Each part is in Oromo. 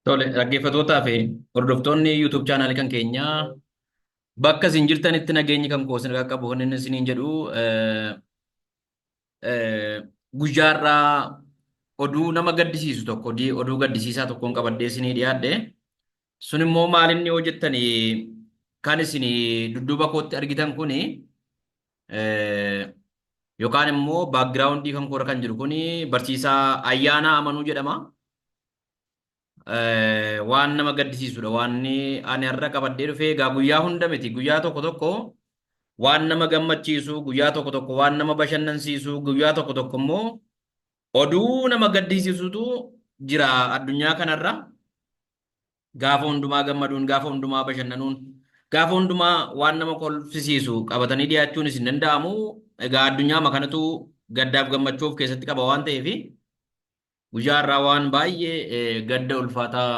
Tole, dhaggeeffattootaa fi hordoftoonni YouTube chaanaalii kan keenyaa bakka isin jirtanitti nageenyi kan koo isin qaqqabu kan inni isiniin jedhu eh, guyyaarraa oduu nama gaddisiisu tokko oduu gaddisiisaa tokkoon qabadhee isinii dhiyaadhe. Sun immoo maalinni yoo jettanii kan isin dudduuba kootti argitan kuni eh, yookaan immoo baakgiraawundii kan koora kan jiru kuni barsiisaa Ayyaanaa Amanuu jedhama. Waan nama gaddisiisudha. Waan ani har'a qabadhee dhufee egaa guyyaa hunda miti. Guyyaa tokko tokko waan nama gammachiisu, guyyaa tokko tokko waan nama bashannansiisu, guyyaa tokko tokko immoo oduu nama gaddisiisutu jira addunyaa kanarra. Gaafa hundumaa gammaduun, gaafa hundumaa bashannanuun, gaafa hundumaa waan nama kolfisiisu qabatanii dhiyaachuun isin danda'amu. Egaa addunyaa kanatu gaddaaf gammachuu of keessatti qaba waan ta'eef. Guyyaa irraa waan baay'ee gadda ulfaataa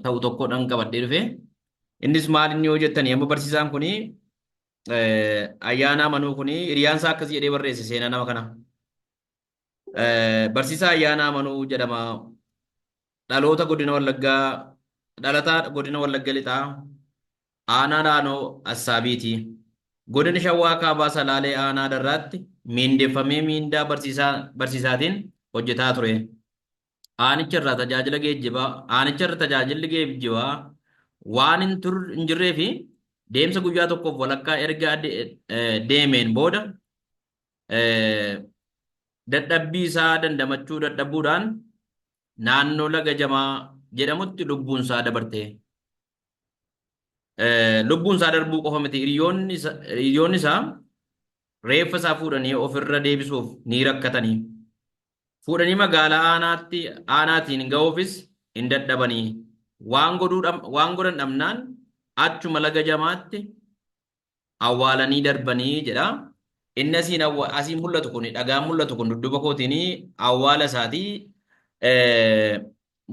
ta'u tokkodhaan qabadhee dhufe. Innis maal inni yoo jettanii amma barsiisaan kuni Ayyaanaa Amanuu kuni hiriyaan isaa akkas jedhee barreesse seenaa nama kana. Barsiisaa Ayyaanaa Amanuu jedhama. Dhaloota godina Wallaggaa, dhalataa godina Wallagga Lixaa, aanaa naannoo Assaabiiti. Godina Shawaa Kaabaa Salaalee aanaa Darraatti miindeeffamee miindaa barsiisaatiin hojjetaa ture. Aanicharra tajaajilli geejjibaa waan hin jirree fi deemsa guyyaa tokkoof walakkaa erga deemeen booda dadhabbii isaa dandamachuu dadhabuudhaan naannoo laga Jamaa jedhamutti lubbuun isaa dabarte. Lubbuun isaa darbuu qofa miti hiriyoonni isaa reeffa isaa fuudhanii ofirra deebisuuf ni rakkatanii. Fuudhanii magaalaa aanaatiin ga'uufis hin dadhabanii. Waan godhan dhabnaan achuma laga Jamaatti awwaalanii darbanii jedha. Inni asiin mul'atu kun dhagaan mul'atu kun dudduuba kootiin awwaala isaatii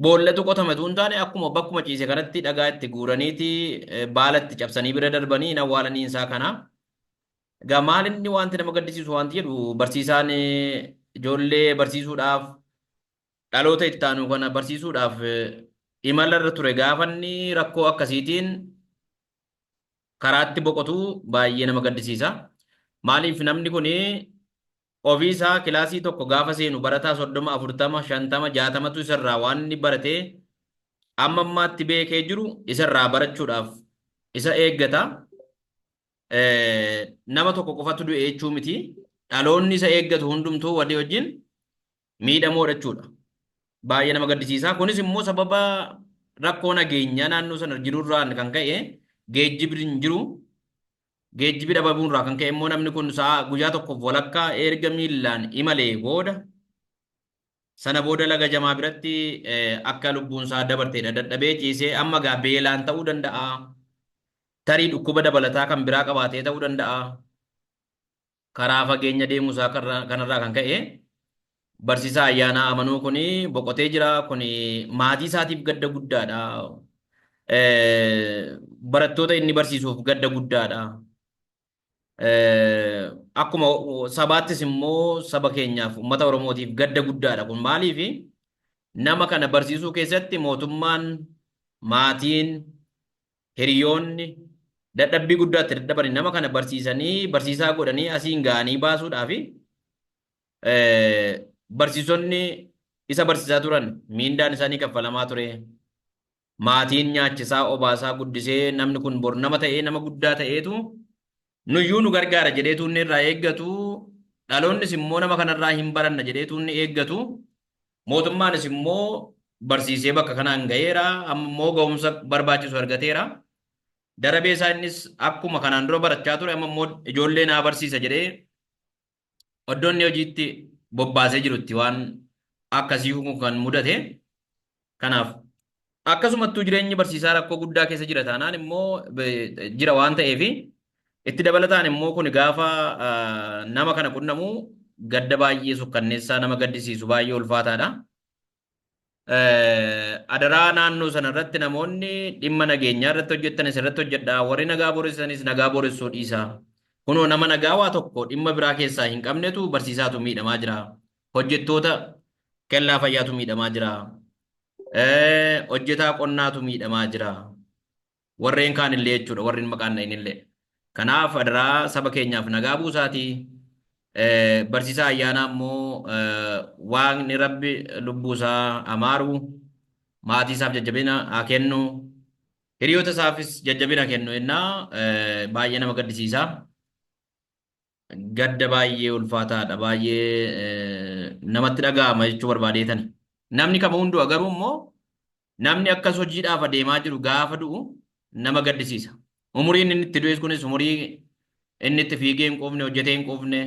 boollatu qotame tun taane akkuma bakkuma ciise kanatti dhagaa itti guuraniiti baala itti cabsanii bira darbanii hin awwaalanii isaa kana. Egaa maal inni wanti nama gaddisiisu wanti jedhu barsiisaan ijoollee barsiisuudhaaf dhaloota itti aanu kana barsiisuudhaaf imala irra ture gaafa inni rakkoo akkasiitiin karaatti boqotu baay'ee nama gaddisiisa. Maaliif namni kun ofii isaa kilaasii tokko gaafa seenu barataa 30, 40, 50, 60tu isarraa waan inni baratee amma ammaatti beekee jiru isarraa barachuudhaaf isa eeggata. Nama tokko qofatu du'e jechuu miti. Dhaloonni isa eeggatu hundumtuu walii wajjin miidhamoodha jechuudha. Baay'ee nama gaddisiisa. Kunis immoo sababa rakkoo nageenyaa naannoo sana jirurraan kan ka'e geejjibni hin jiru. Geejjibi dhabamuurraa kan ka'e immoo namni kun guyyaa tokkoof walakkaa erga miillaan imalee booda sana booda laga Jamaa biratti akka lubbuun isaa dabarteedha. Dadhabee ciisee amma gaa beelaan ta'uu danda'a. Tarii dhukkuba dabalataa kan biraa qabaatee ta'uu danda'a. Karaa fageenya deemuusaa kanarraa kan ka'e barsiisaa Ayyaanaa Amanuu kuni boqotee jira. Kuni maatii isaatiif gadda guddaadha. Barattoota inni barsiisuuf gadda guddaadha. Akkuma sabaattis immoo saba keenyaaf uummata Oromootiif gadda guddaadha. Kun maaliif nama kana barsiisuu keessatti mootummaan, maatiin, hiriyoonni dadhabbii guddaatti dadhabanii nama kana barsiisanii barsiisaa godhanii asiin ga'anii baasuudhaaf barsiisonni isa barsiisaa turan miindaan isaanii kaffalamaa ture. Maatiin nyaachisaa obaasaa guddisee namni kun bor nama ta'ee nama guddaa ta'eetu nuyyuu nu gargaara jedheetu inni irraa eeggatu. Dhaloonnis immoo nama kanarraa hin baranna jedheetu inni eeggatu. Mootummaanis immoo barsiisee bakka kanaan ga'eera. Amma immoo ga'umsa barbaachisu argateera. Darabee isaa innis akkuma kanaan dura barachaa ture amma immoo ijoollee naa barsiisa jedhee iddoonni hojiitti bobbaasee jirutti waan akkasii kan mudate. Kanaaf akkasumattuu jireenyi barsiisaa rakkoo guddaa keessa jira taanaan immoo jira waan ta'eef itti dabalataan immoo kun gaafa nama kana qunnamu gadda baay'ee sukkanneessaa nama gaddisiisu baay'ee ulfaataadha. Adaraa naannoo sana irratti namoonni dhimma nageenyaa irratti hojjettanis irratti hojjedhaa. Warri nagaa booressanis nagaa booressuu dhiisaa. Kunoo nama nagaa waa tokko dhimma biraa keessaa hin qabnetu barsiisaatu miidhamaa jira. Hojjettoota kellaa fayyaatu miidhamaa jira. Hojjetaa qonnaatu miidhamaa jira. Warreen kaan illee jechuudha, warreen maqaan dhahin illee. Kanaaf adaraa saba keenyaaf nagaa buusaatii. Barsiisaa ayyaanaa immoo waaqni rabbi lubbuusaa amaaru, maatii isaaf jajjabina haa kennu, hiriyoota isaafis jajjabina kennu jennaa baay'ee nama gaddisiisa. Gadda baay'ee ulfaataadha, baay'ee namatti dhaga'ama jechuu barbaadeetan. Namni kama hunduu garuu immoo namni akkas hojiidhaaf adeemaa jiru gaafa du'u nama gaddisiisa. Umuriin inni itti du'es kunis umurii inni itti fiigee hin quufne, hojjetee hin quufne,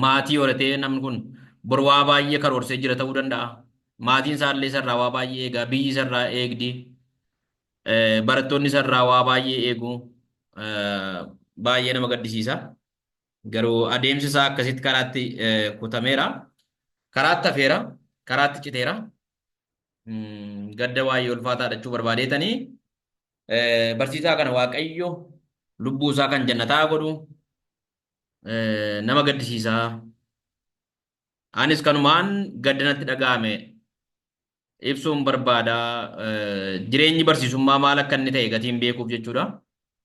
maatii horatee namni kun bor waa baay'ee karoorsee jira ta'uu danda'a. Maatiin isaallee isarraa waa baay'ee eegaa, biyyi isarraa eegdi, barattoonni isarraa waa baay'ee eegu. Baay'ee nama gaddisiisa. Garuu adeemsi isaa akkasitti karaatti kutameera. Karaatti hafeera, karaatti citeera. Gadda baay'ee ulfaataadha jechuu barbaadeetanii. Barsiisaa kana Waaqayyo lubbuu isaa kan jannataa godhu nama gaddisiisaa. Anis kanumaan gaddanatti dhaga'ame ibsuun barbaada. Jireenyi barsiisummaa maal akka inni ta'e gatiin beekuuf jechuudha.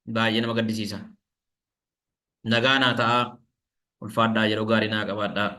Baay'ee nama gaddisiisa. Nagaa naa ta'a. Ulfaadhaa, yeroo gaarii naa qabaadhaa.